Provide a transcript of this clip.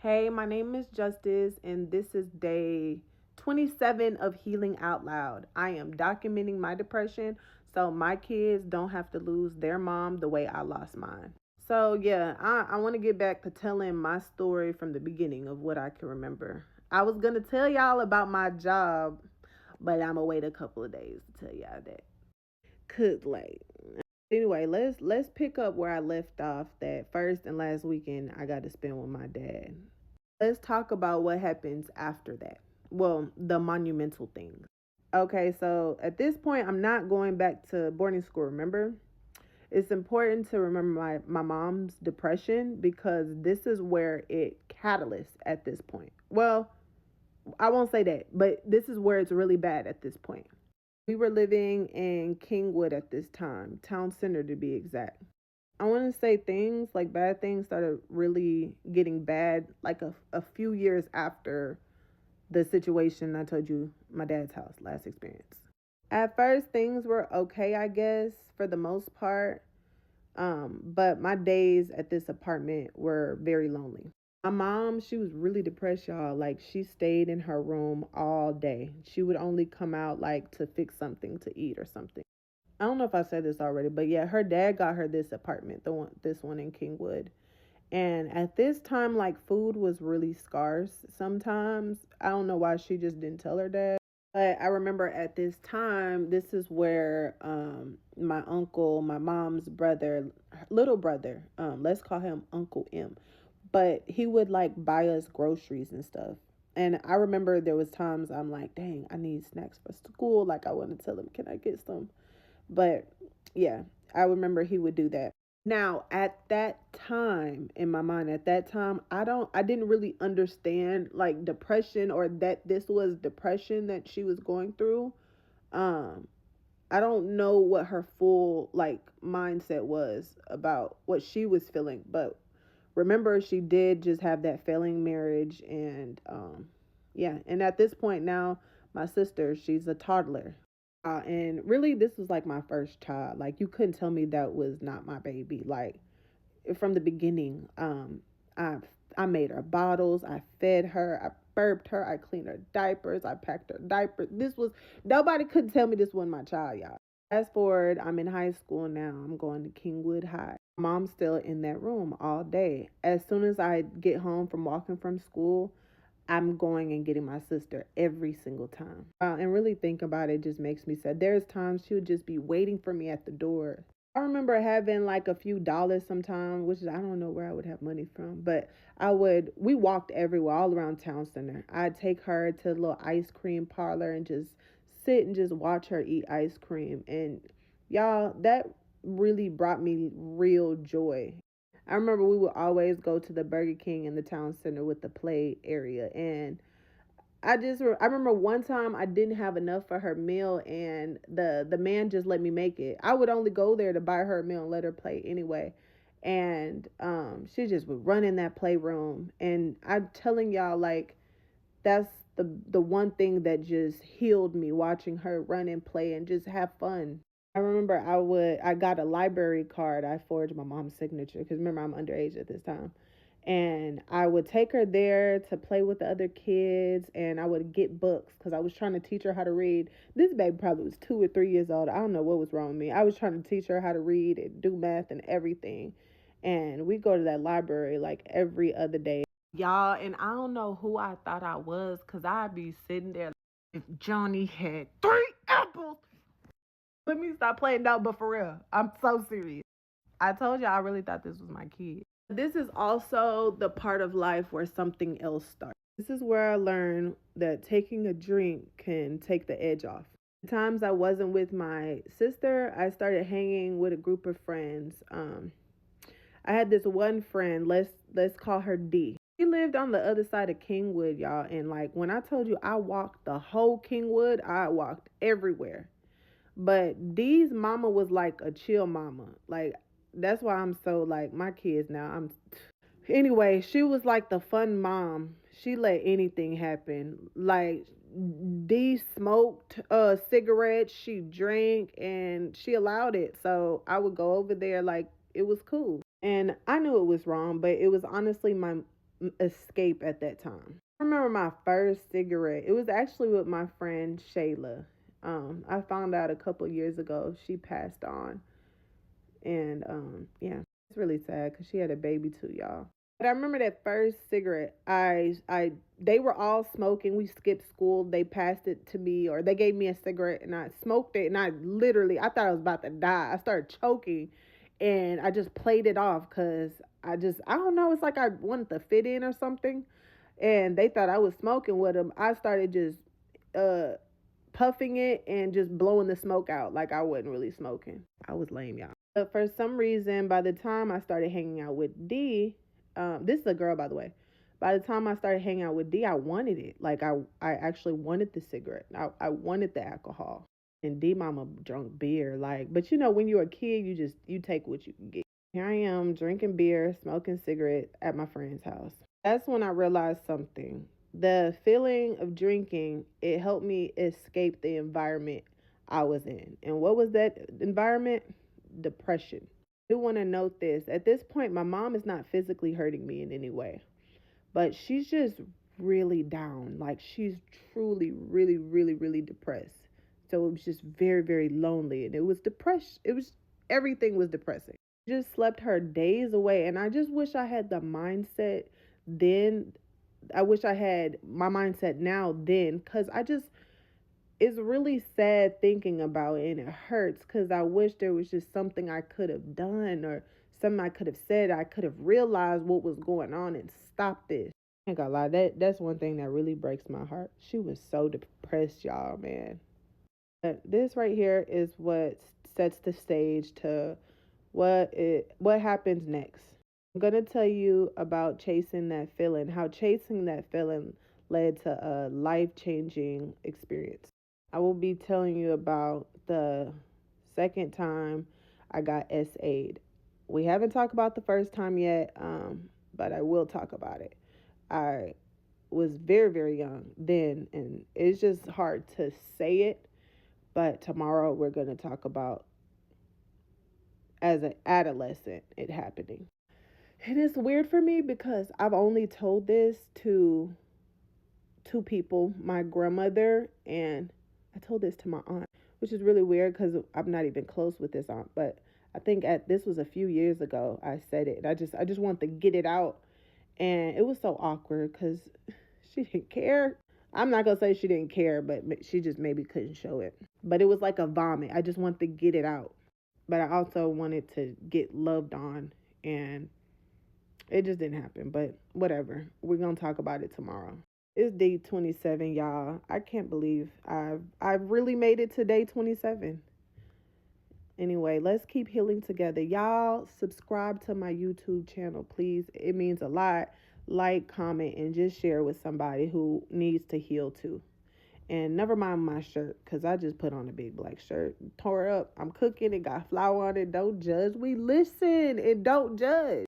Hey, my name is Justice, and this is day 27 of Healing Out Loud. I am documenting my depression so my kids don't have to lose their mom the way I lost mine. So, yeah, I want to get back to telling my story from the beginning of what I can remember. I was going to tell y'all about my job, but I'm going to wait a couple of days to tell y'all that. Could late. Anyway, let's pick up where I left off that first and last weekend I got to spend with my dad. Let's talk about what happens after that. Well, the monumental things. Okay, so at this point, I'm not going back to boarding school, remember? It's important to remember my mom's depression because this is where it catalysts at this point. Well, I won't say that, but this is where it's really bad at this point. We were living in Kingwood at this time, town center to be exact. I want to say things like bad things started really getting bad like a few years after the situation I told you my dad's house last experience. At first, things were okay, I guess, for the most part. But my days at this apartment were very lonely. My mom, she was really depressed, y'all. Like, she stayed in her room all day. She would only come out, like, to fix something to eat or something. I don't know if I said this already, but yeah, her dad got her this apartment, this one in Kingwood. And at this time, like, food was really scarce sometimes. I don't know why she just didn't tell her dad. But I remember at this time, this is where my uncle, my mom's brother, little brother, let's call him Uncle M. But he would like buy us groceries and stuff. And I remember there was times I'm like, dang, I need snacks for school. Like I want to tell him, can I get some? But yeah, I remember he would do that. Now, at that time in my mind, at that time, I didn't really understand like depression or that this was depression that she was going through. Um, I don't know what her full like mindset was about what she was feeling, but remember she did just have that failing marriage and yeah, and at this point now, my sister, she's a toddler. And really, this was like my first child. Like, you couldn't tell me that was not my baby. Like, from the beginning, I I made her bottles, I fed her, I burped her, I cleaned her diapers, I packed her diapers. This was nobody could tell me this wasn't my child, y'all. Fast forward, I'm in high school now. I'm going to Kingwood High. Mom's still in that room all day. As soon as I get home from walking from school, I'm going and getting my sister every single time. And really think about it just makes me sad. There's times she would just be waiting for me at the door. I remember having like a few dollars sometime, which is I don't know where I would have money from, but we walked everywhere, all around town center. I'd take her to a little ice cream parlor and just sit and just watch her eat ice cream. And y'all, that really brought me real joy. I remember we would always go to the Burger King in the town center with the play area. And I remember one time I didn't have enough for her meal and the man just let me make it. I would only go there to buy her a meal and let her play anyway. And she just would run in that playroom. And I'm telling y'all, like, that's the one thing that just healed me, watching her run and play and just have fun. I remember I got a library card. I forged my mom's signature because remember I'm underage at this time. And I would take her there to play with the other kids and I would get books because I was trying to teach her how to read. This baby probably was 2 or 3 years old. I don't know what was wrong with me. I was trying to teach her how to read and do math and everything. And we go to that library like every other day. Y'all, and I don't know who I thought I was because I'd be sitting there. If Johnny had 3 apples, let me stop playing now, but for real, I'm so serious. I told you I really thought this was my kid. This is also the part of life where something else starts. This is where I learned that taking a drink can take the edge off. The times I wasn't with my sister, I started hanging with a group of friends. I had this one friend, let's call her D. She lived on the other side of Kingwood, y'all, and like when I told you I walked the whole Kingwood, I walked everywhere. But D's mama was like a chill mama. Like that's why I'm so like my kids now. I'm anyway, she was like the fun mom. She let anything happen. Like D smoked cigarettes, she drank and she allowed it. So I would go over there like it was cool. And I knew it was wrong, but it was honestly escape at that time. I remember my first cigarette. It was actually with my friend Shayla. I found out a couple years ago she passed on, and yeah, it's really sad because she had a baby too, y'all. But I remember that first cigarette. They were all smoking. We skipped school. They passed it to me, or they gave me a cigarette, and I smoked it. And I thought I was about to die. I started choking, and I just played it off because I don't know. It's like I wanted to fit in or something, and they thought I was smoking with them. I started just uh puffing it and just blowing the smoke out like I wasn't really smoking. I was lame, y'all. But for some reason, by the time I started hanging out with D, this is a girl, by the way. By the time I started hanging out with D, I wanted it. Like I actually wanted the cigarette. I wanted the alcohol. And D mama drunk beer. Like, but you know, when you're a kid, you take what you can get. Here I am drinking beer, smoking cigarette at my friend's house. That's when I realized something. The feeling of drinking, it helped me escape the environment I was in. And what was that environment? Depression. I do want to note this. At this point, my mom is not physically hurting me in any way, but she's just really down. Like she's truly, really, really, really depressed. So it was just very, very lonely. And it was depression. Everything was depressing. Just slept her days away. And I just wish I had the mindset then. I wish I had my mindset now then, because it's really sad thinking about it, and it hurts because I wish there was just something I could have done, or something I could have said. I could have realized what was going on and stopped this. I ain't gonna lie, that's one thing that really breaks my heart. She was so depressed, y'all, man. But this right here is what sets the stage to what happens next. I'm going to tell you about chasing that feeling, how chasing that feeling led to a life-changing experience. I will be telling you about the second time I got SA'd. We haven't talked about the first time yet, but I will talk about it. I was very, very young then, and it's just hard to say it, but tomorrow we're going to talk about as an adolescent it happening. It is weird for me because I've only told this to two people, my grandmother, and I told this to my aunt, which is really weird because I'm not even close with this aunt. But I think this was a few years ago I said it, and I just wanted to get it out, and it was so awkward because she didn't care. I'm not gonna say she didn't care, but she just maybe couldn't show it. But it was like a vomit. I just wanted to get it out, but I also wanted to get loved on, and it just didn't happen. But whatever. We're gonna talk about it tomorrow. It's day 27, y'all. I can't believe I've really made it to day 27. Anyway, let's keep healing together. Y'all subscribe to my YouTube channel, please. It means a lot. Like, comment, and just share with somebody who needs to heal too. And never mind my shirt, because I just put on a big black shirt. Tore up. I'm cooking. It got flour on it. Don't judge. We listen and don't judge.